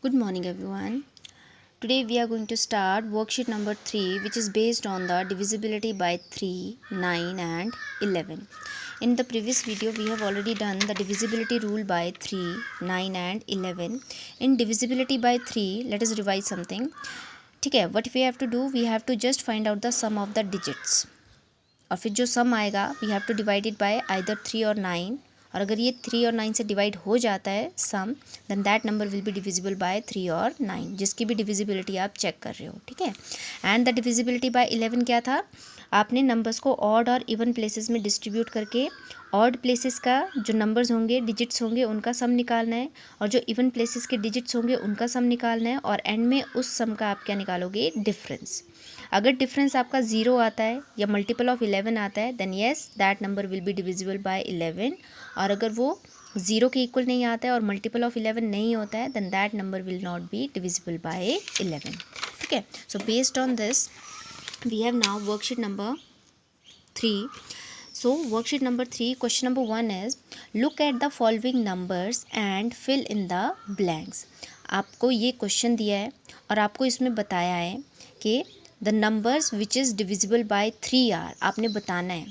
Good morning, everyone. Today we are going to start worksheet number 3, which is based on the divisibility by 3, 9 and 11. In the previous video, we have already done the divisibility rule by 3, 9 and 11. In divisibility by 3, let us revise something. ठीक है, what we have to do, we have to just find out the sum of the digits. और फिर जो sum आएगा we have to divide it by either 3 और 9, और अगर ये 3 और 9 से डिवाइड हो जाता है sum, then that number will be divisible by 3 और 9, जिसकी भी डिविजिबिलिटी आप चेक कर रहे हो, ठीक है। एंड द डिविजिबिलिटी बाय 11 क्या था, आपने नंबर्स को ऑड और इवन प्लेसेस में डिस्ट्रीब्यूट करके ऑड प्लेसेस का जो नंबर्स होंगे, डिजिट्स होंगे, उनका सम निकालना है, और जो इवन प्लेसेस के डिजिट्स होंगे उनका सम निकालना है, और एंड में उस सम का आप क्या निकालोगे, डिफरेंस। अगर डिफरेंस आपका 0 आता है या मल्टीपल ऑफ 11 आता है, then yes that number will be divisible by 11, और अगर वो 0 के इक्वल नहीं आता है और मल्टीपल ऑफ 11 नहीं होता है, then that number will not be divisible by 11, ठीक है। So based on this we have now worksheet number 3. So worksheet number 3, question number 1 is look at the following numbers and fill in the blanks. आपको ये question दिया है और आपको इसमें बताया है कि the numbers which is divisible by 3 are, आपने बताना है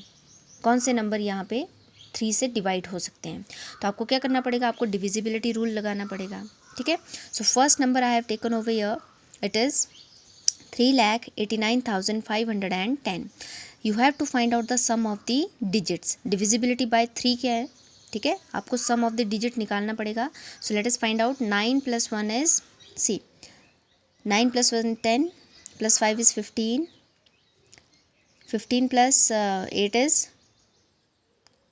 कौन से नंबर यहाँ पे 3 से डिवाइड हो सकते हैं। तो आपको क्या करना पड़ेगा, आपको डिविजिबिलिटी रूल लगाना पड़ेगा, ठीक है। So first number I have taken over here, it is 3,89,510. You have to find out the sum of the digits. Divisibility by 3 क्या है, ठीक है, आपको सम ऑफ द डिजिट निकालना पड़ेगा। सो let us find out. 9 + 1 is 9 + 1 10 + 5 is 15, 15 + 8 is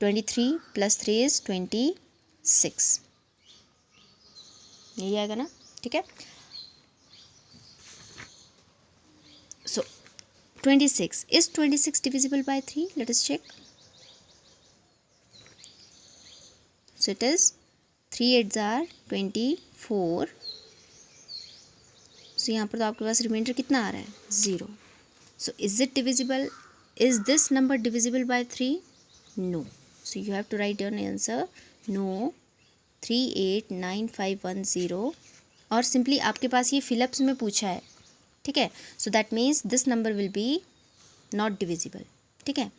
23 + 3 is 26, यही आएगा ना, ठीक है। So 26 is 26 divisible by 3? Let us check. So it is 3 8s are 24. So यहाँ पर तो आपके पास रिमाइंडर कितना आ रहा है, 0. So is it divisible? Is this number divisible by 3? No. So you have to write your answer. No. 389510. और simply आपके पास ये फिलअप्स में पूछा है, ठीक है। So that means this number will be not divisible, ठीक है।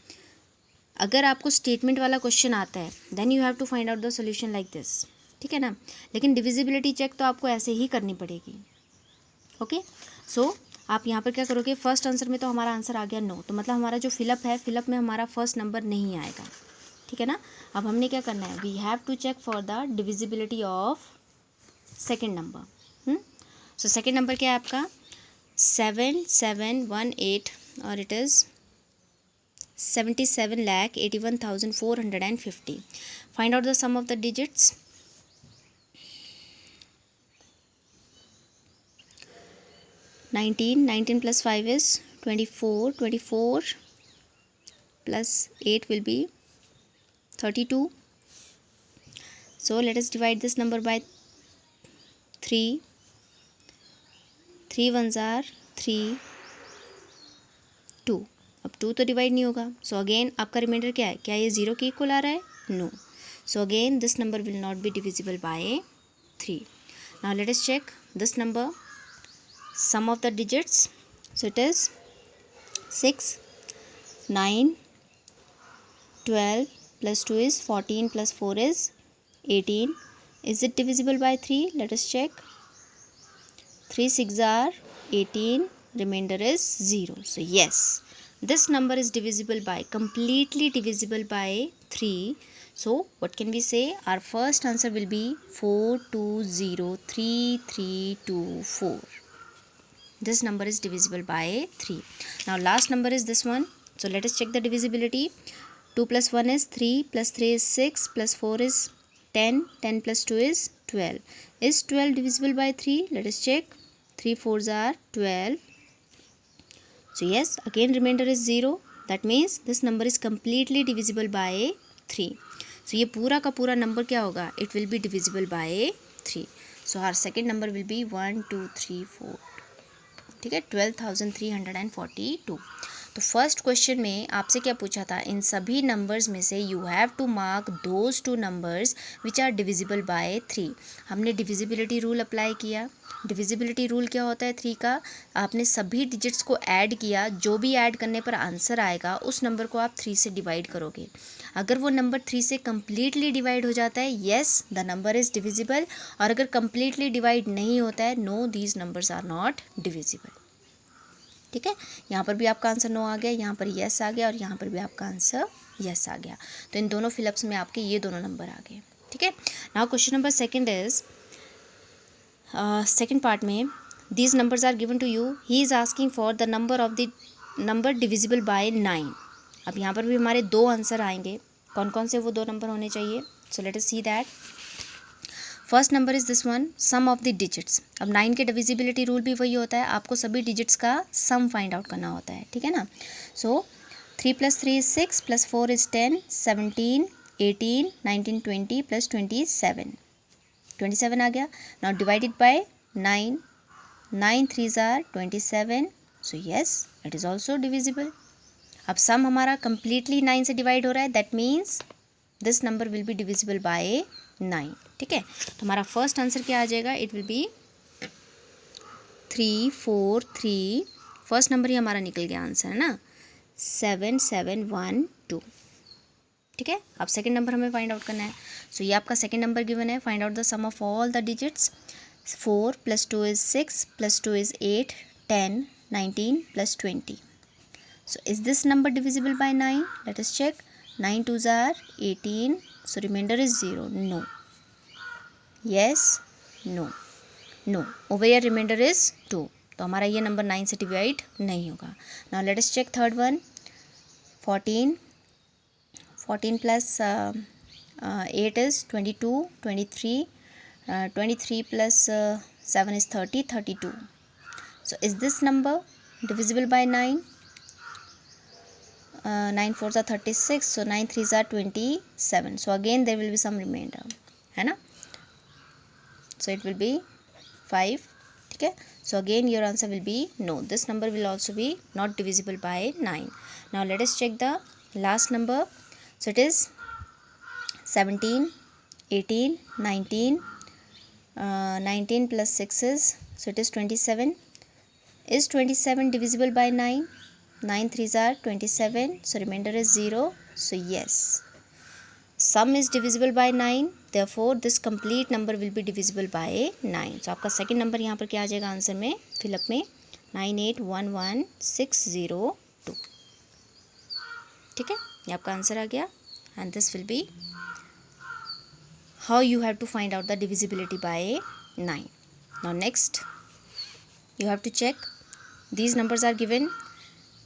अगर आपको स्टेटमेंट वाला क्वेश्चन आता है then you have to find out the solution like this, ठीक है ना। लेकिन डिविजिबिलिटी चेक तो आपको ऐसे ही करनी पड़ेगी, ओके। सो आप यहाँ पर क्या करोगे, फर्स्ट आंसर में तो हमारा आंसर आ गया 9, तो मतलब हमारा जो फिलअप है, फिलअप में हमारा फर्स्ट नंबर नहीं आएगा, ठीक है ना। अब हमने क्या करना है, we have to check for the divisibility of second number. So second number क्या है आपका 7718, और it is 77,81,450. Find out the sum of the digits. Nineteen + 5 is 24, 24 + 8 will be 32. So let us divide this number by 3. 3 1s are 3, 2. अब 2 तो divide नहीं होगा, so again आपका reminder क्या है, क्या ये 0 के इक्वल आ रहा है, no. So again this number will not be divisible by 3. Now let us check this number, sum of the digits. So it is 6, 9, 12 + 2 is 14 + 4 is 18. Is it divisible by 3? Let us check. 3 6 are 18, remainder is 0. So yes, this number is divisible by, completely divisible by 3. So what can we say, our first answer will be 4203,324. This number is divisible by 3. Now last number is this one. So let us check the divisibility. 2 + 1 is 3, + 3 is 6, + 4 is 10, 10 + 2 is 12. Is 12 divisible by 3? Let us check. 3 4s are 12. So yes, again remainder is 0. That means this number is completely divisible by 3. So ये पूरा का पूरा number क्या होगा, it will be divisible by 3. So our second number will be 1 2 3 4, ठीक है, 12,342. तो first question में आपसे क्या पूछा था, इन सभी नंबर्स में से you have to mark those two numbers which are divisible by 3। हमने डिविजिबिलिटी रूल अप्लाई किया। डिविजिबिलिटी रूल क्या होता है 3 का, आपने सभी डिजिट्स को ऐड किया, जो भी ऐड करने पर आंसर आएगा उस नंबर को आप 3 से डिवाइड करोगे। अगर वो नंबर 3 से कम्प्लीटली डिवाइड हो जाता है, yes the number is divisible, और अगर कम्प्लीटली डिवाइड नहीं होता है, no these numbers are not divisible. ठीक है, यहाँ पर भी आपका आंसर नो आ गया, यहाँ पर येस आ गया, और यहाँ पर भी आपका आंसर येस आ गया। तो इन दोनों फिलअप्स में आपके ये दोनों नंबर आ गए। ठीक है, now question number second is, second part में these numbers are given to you, he is asking for the number of the number divisible by 9। अब यहाँ पर भी हमारे 2 आंसर आएंगे। कौन कौन से वो 2 नंबर होने चाहिए? So let us see that. First number is this one, sum of the digits. अब 9 के डिविजिबिलिटी रूल भी वही होता है, आपको सभी डिजिट्स का सम फाइंड आउट करना होता है। ठीक है ना। सो 3 + 3 = 6 + 4 = 10, 17, 18, 19, 20 + 27, 27 आ गया। Now divided by 9, 9 3s are 27, so yes it is also divisible. अब सम हमारा कम्प्लीटली 9 से डिवाइड हो रहा है, that means this number will be divisible by 9। ठीक है, तो हमारा फर्स्ट आंसर क्या आ जाएगा? It will be 3 4 3। First number ही हमारा निकल गया आंसर, है ना, 7 7 1 2। ठीक है, अब सेकंड नंबर हमें फाइंड आउट करना है। सो ये आपका सेकंड नंबर गिवन है, find out the sum of all the digits. 4 + 2 = 6 + 2 = 8, 10, 19 + 20. So is this number divisible by 9? Let us check. 9 2s are 18, so remainder is 0. No. Yes, no, no. Over here remainder is 2. तो हमारा ये number 9 से divide नहीं होगा। Now let us check third one. 14 plus 8 is 22, 23, 23 plus 7 is 30, 32. So is this number divisible by 9? 9 4s are 36, so 9 3s are 27. So again there will be some remainder, है ना, so it will be 5. ठीक है, so again your answer will be no, this number will also be not divisible by 9. Now let us check the last number. So it is 17, 18, 19, 19 plus 6 is, so it is 27. Is 27 divisible by 9? 9 3s are 27, so remainder is 0. So yes, sum is divisible by 9, therefore this complete number will be divisible by 9. So आपका second number यहाँ पर क्या आ जाएगा answer में, fill up में 9811602. ठीक है, ये आपका आंसर आ गया, and this will be how you have to find out the divisibility by 9. Now next you have to check, these numbers are given,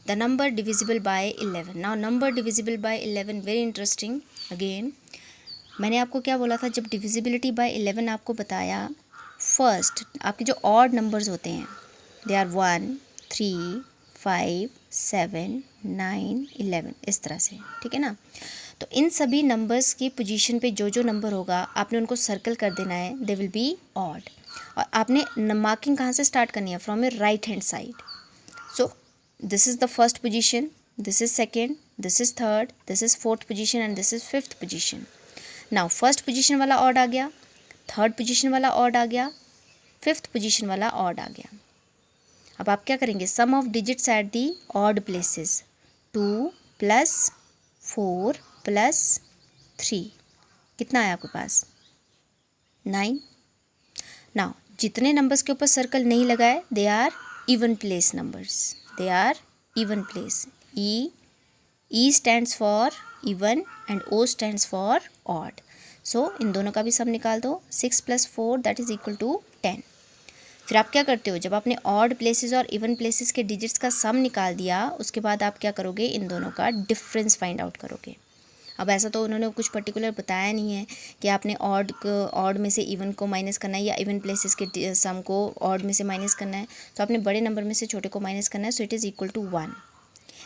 the number divisible by 11. Now number divisible by 11 very interesting. Again मैंने आपको क्या बोला था, जब divisibility bye 11 आपको बताया, first आपके जो ऑड नंबर्स होते हैं दे आर 1 3 5 7 9 11, इस तरह से। ठीक है ना, तो इन सभी नंबर्स की पोजीशन पे जो जो नंबर होगा आपने उनको सर्कल कर देना है, दे विल बी ऑड, और आपने मार्किंग कहाँ से स्टार्ट करनी है, from your right hand side. So this is the first position, this is second, this is third, this is fourth position and this is fifth position. Now first position वाला odd आ गया, third position वाला odd आ गया, fifth position वाला odd आ गया। अब आप क्या करेंगे, sum of digits at the odd places, 2 + 4 + 3, कितना है आपके पास, 9. Now जितने नंबर्स के ऊपर सर्कल नहीं लगाए they are even place numbers, they are even place. E stands for even and O stands for odd. So इन दोनों का भी सम निकाल दो, 6 + 4 that is equal to 10. फिर आप क्या करते हो, जब आपने ऑड प्लेसेस और इवन प्लेसेस के डिजिट्स का सम निकाल दिया, उसके बाद आप क्या करोगे, इन दोनों का डिफरेंस फाइंड आउट करोगे। अब ऐसा तो उन्होंने कुछ पर्टिकुलर बताया नहीं है कि आपने ऑड में से इवन को माइनस करना है या इवन प्लेसेस के सम को ऑड में से माइनस करना है, तो आपने बड़े नंबर में से छोटे को माइनस करना है, so it is equal to 1।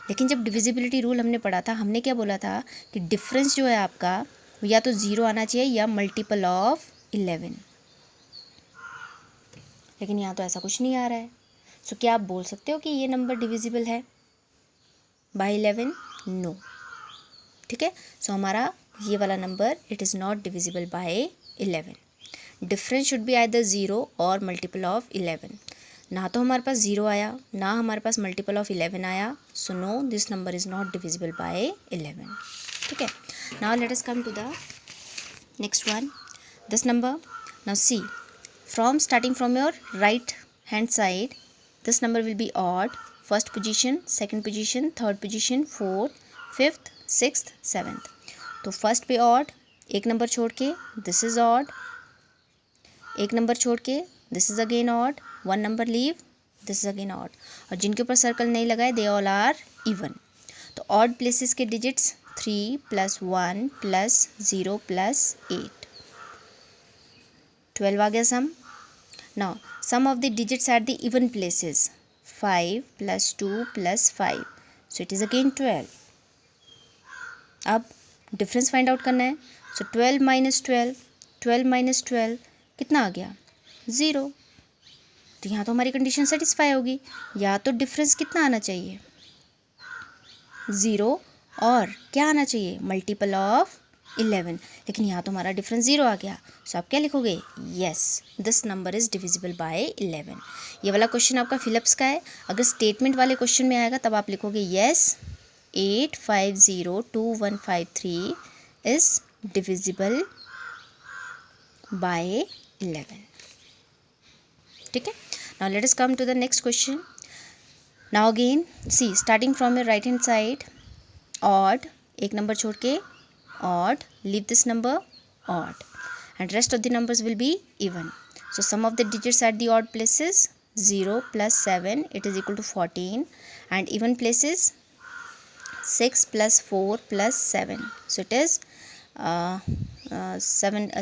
लेकिन जब डिविजिबिलिटी रूल हमने पढ़ा था, हमने क्या बोला था कि डिफरेंस जो है आपका वो या तो 0 आना चाहिए या मल्टीपल ऑफ 11, लेकिन यहाँ तो ऐसा कुछ नहीं आ रहा है। सो क्या आप बोल सकते हो कि ये नंबर डिविजिबल है? बाय 11? नो. ठीक है, सो हमारा ये वाला number it is not divisible by 11. Difference should be either 0 और मल्टीपल ऑफ 11. ना तो हमारे पास 0 आया, ना हमारे पास मल्टीपल ऑफ 11 आया, so no, this number is not divisible by 11. ठीक है, now let us come to the next one. This number, now see, from starting from your right hand side, this number will be odd. First position, second position, third position, fourth, fifth, sixth, seventh. तो first पे odd, एक नंबर छोड़ के this is odd, एक नंबर छोड़ के this is again odd, one number leave, this is again odd. और जिनके ऊपर सर्कल नहीं लगाए दे ऑल आर इवन. तो ऑड प्लेसेस के डिजिट्स 3 + 1 + 0 + 8, 12 आ गया सम. Now sum of the digits at the even places, 5 + 2 + 5, so it is again 12. अब difference find out करना है. सो 12 - 12, 12 - 12 कितना आ गया? 0. तो यहाँ तो हमारी कंडीशन सेटिस्फाई होगी. या तो डिफरेंस कितना आना चाहिए? 0 और क्या आना चाहिए? Multiple of 11. लेकिन यहाँ तो हमारा डिफरेंस 0 आ गया. सो आप क्या लिखोगे? Yes, this number is divisible by 11. ये वाला क्वेश्चन आपका फिलिप्स का है. अगर स्टेटमेंट वाले क्वेश्चन में आएगा तब आप लिखोगे येस, 8502153 इज़ डिविजिबल बाय 11. ठीक है, now let us come to the next question. Now again see, starting from your right hand side, odd, एक नंबर छोड़ के odd, leave this number odd, and rest of the numbers will be even. So sum of the digits at the odd places, 0 + 7, it is equal to 14, and even places 6 + 4 + 7, so it is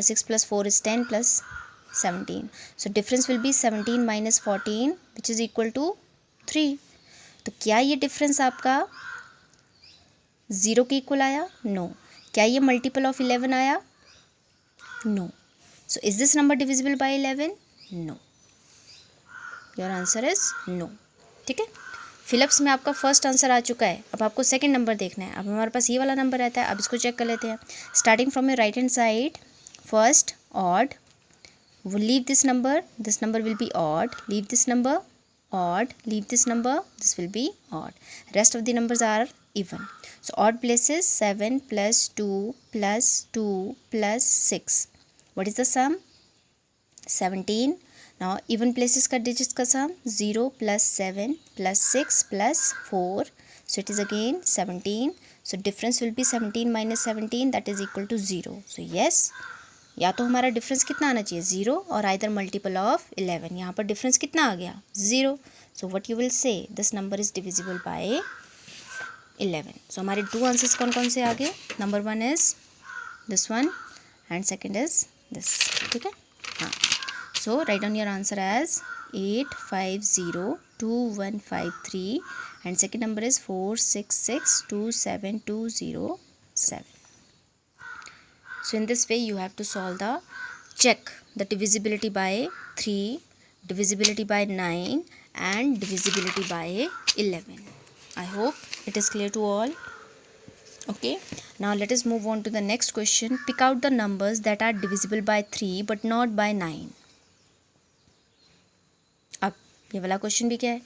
6 + 4 is 10 + 17, so difference will be 17 - 14 which is equal to 3. तो क्या ये difference आपका 0 के equal आया? No. क्या ये multiple of 11 आया? No. So is this number divisible by 11? No. Your answer is no. ठीक है, फिलिप्स में आपका फर्स्ट आंसर आ चुका है. अब आपको सेकंड नंबर देखना है. अब हमारे पास ये वाला नंबर रहता है. अब इसको चेक कर लेते हैं. Starting from your right hand side, first odd, leave this number will be odd, leave this number odd, leave this number, this will be odd. Rest of the numbers are even. So odd places 7 + 2 + 2 + 6. What is the sum? 17. Now even places का digits का sum 0 + 7 + 6 + 4. So it is again 17. So difference will be 17 - 17, that is equal to 0. So yes, या तो हमारा difference कितना आना चाहिए? 0 और either multiple of 11. यहाँ पर डिफरेंस कितना आ गया? 0. So what you will say, this number is divisible by 11. So हमारे 2 आंसर्स कौन कौन से आ गए? Number 1 is this one and second is this. ठीक है, हाँ. So write down your answer as 8502153 and second number is 466272007. So in this way you have to solve check the divisibility by 3, divisibility by 9 and divisibility by 11. I hope it is clear to all. Okay, now let us move on to the next question. Pick out the numbers that are divisible by 3 but not by 9. अब ये वाला question भी क्या है?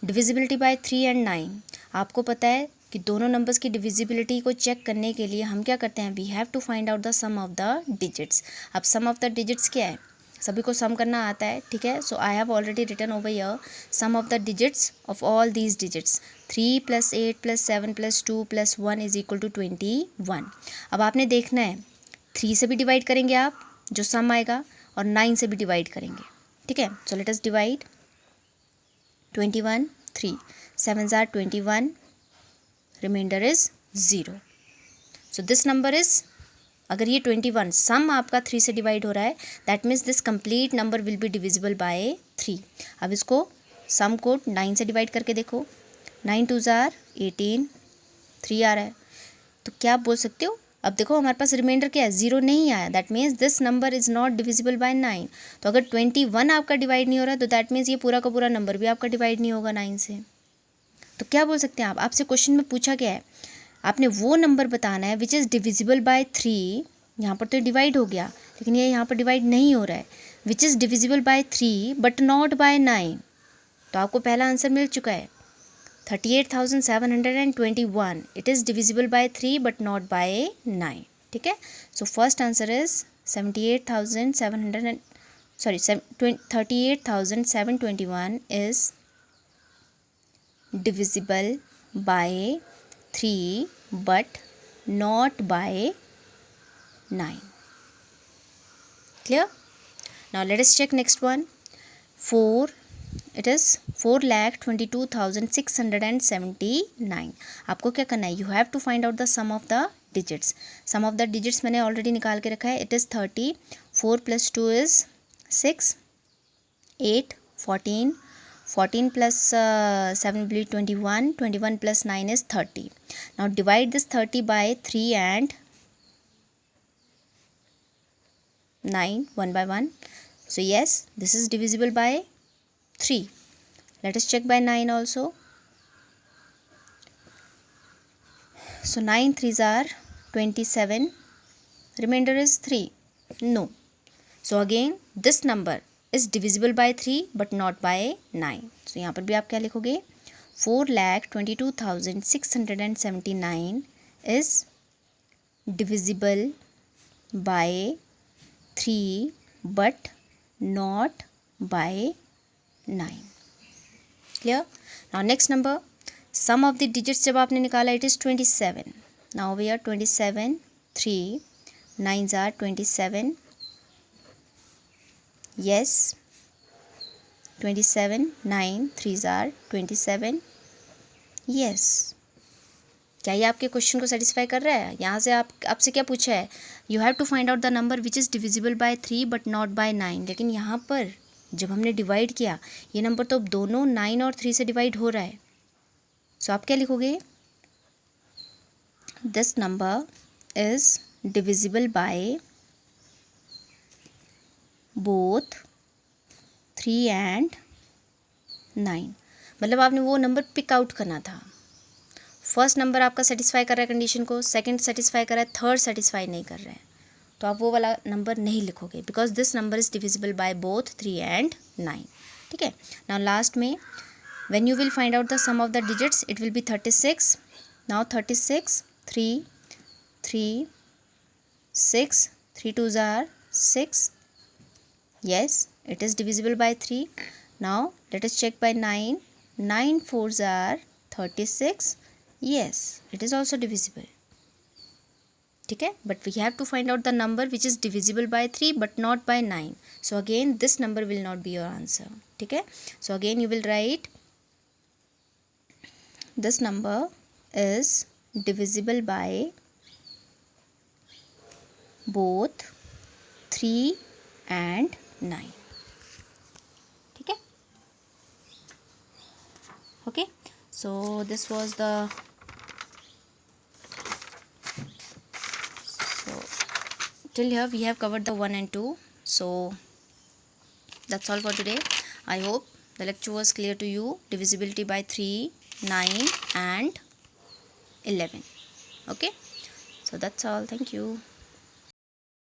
Divisibility by 3 and 9. आपको पता है कि दोनों नंबर्स की डिविजिबिलिटी को चेक करने के लिए हम क्या करते हैं? We have to find out the sum of the digits. अब सम ऑफ द डिजिट्स क्या है? सभी को सम करना आता है. ठीक है, so I have already written over here some of the digits of all these digits. 3 + 8 + 7 + 2 + 1 is equal to 21. अब आपने देखना है 3 से भी डिवाइड करेंगे आप, जो सम आएगा, और 9 से भी डिवाइड करेंगे. ठीक है, सो let us divide. 21, 3, 7s are 21, remainder is 0. So this number is, अगर ये 21 सम आपका 3 से डिवाइड हो रहा है, that means this complete number will be divisible by 3. अब इसको सम को 9 से डिवाइड करके देखो. 9 2s are 18, 3 आ रहा है. तो क्या आप बोल सकते हो? अब देखो हमारे पास रिमाइंडर क्या है? 0 नहीं आया. That means this number is not divisible by 9. तो अगर 21 आपका डिवाइड नहीं हो रहा है तो दैट मीन्स ये पूरा का पूरा नंबर भी आपका डिवाइड नहीं होगा 9 से. तो तो क्या बोल सकते हैं आप, आपसे क्वेश्चन में पूछा गया है, आपने वो नंबर बताना है विच इज़ डिविजिबल बाय 3, यहाँ पर तो डिवाइड हो गया लेकिन ये यहाँ पर डिवाइड नहीं हो रहा है, which is divisible by 3 but not by 9। तो आपको पहला आंसर मिल चुका है 38,721, it is divisible by 3 but not by 9। ठीक है, so first answer is 38,721 is divisible by 3 but not by 9. Clear? Now let us check next one. 4, it is 4,22,679. आपको क्या करना है, you have to find out the sum of the digits. Sum of the digits मैंने already निकाल के रखा है, it is 30, 4 plus 2 is 6, 8, 14, 14 plus 7 will be 21, 21 plus 9 is 30. Now divide this 30 by 3 and 9 one by one. So yes, this is divisible by 3. Let us check by 9 also. So 9 3s are 27, remainder is 3. No. So again this number is divisible by 3 but not by 9. So यहाँ पर भी आप क्या लिखोगे, 4,22,679 is divisible by 3 but not by 9. Clear? Now next number, sum of the digits जब आपने निकाला it is 27. Now we are 27, 3, 9s are 27. Yes, 27, 9, 3s are 27. Yes. क्या ये आपके क्वेश्चन को सेटिस्फाई कर रहा है? यहाँ से आपसे क्या पूछा है, you have to find out the number which is divisible by 3 but not by 9। लेकिन यहाँ पर जब हमने डिवाइड किया, ये नंबर तो दोनों 9 और 3 से डिवाइड हो रहा है। सो आप क्या लिखोगे, this number is divisible by both 3 and 9। मतलब आपने वो नंबर पिक आउट करना था। फर्स्ट नंबर आपका सेटिस्फाई कर रहा है कंडीशन को, सेकंड सेटिस्फाई कर रहा है, थर्ड सेटिस्फाई नहीं कर रहा है, तो आप वो वाला नंबर नहीं लिखोगे because this number is divisible by both 3 and 9। ठीक है, नाउ लास्ट में when you will find out the sum of the digits it will be 36। Now 36, 3, 3, 6, 3 2s are 6. Yes, it is divisible by 3. Now let us check by 9. 9 4s are 36. Yes, it is also divisible. ठीक है, but we have to find out the number which is divisible by 3 but not by 9. So again this number will not be your answer. ठीक है, so again you will write this number is divisible by both 3 and 9. ठीक है, okay, so this was the till here we have covered the 1 and 2. So that's all for today. I hope the lecture was clear to you. Divisibility by 3, 9 and 11. Okay, so that's all. Thank you.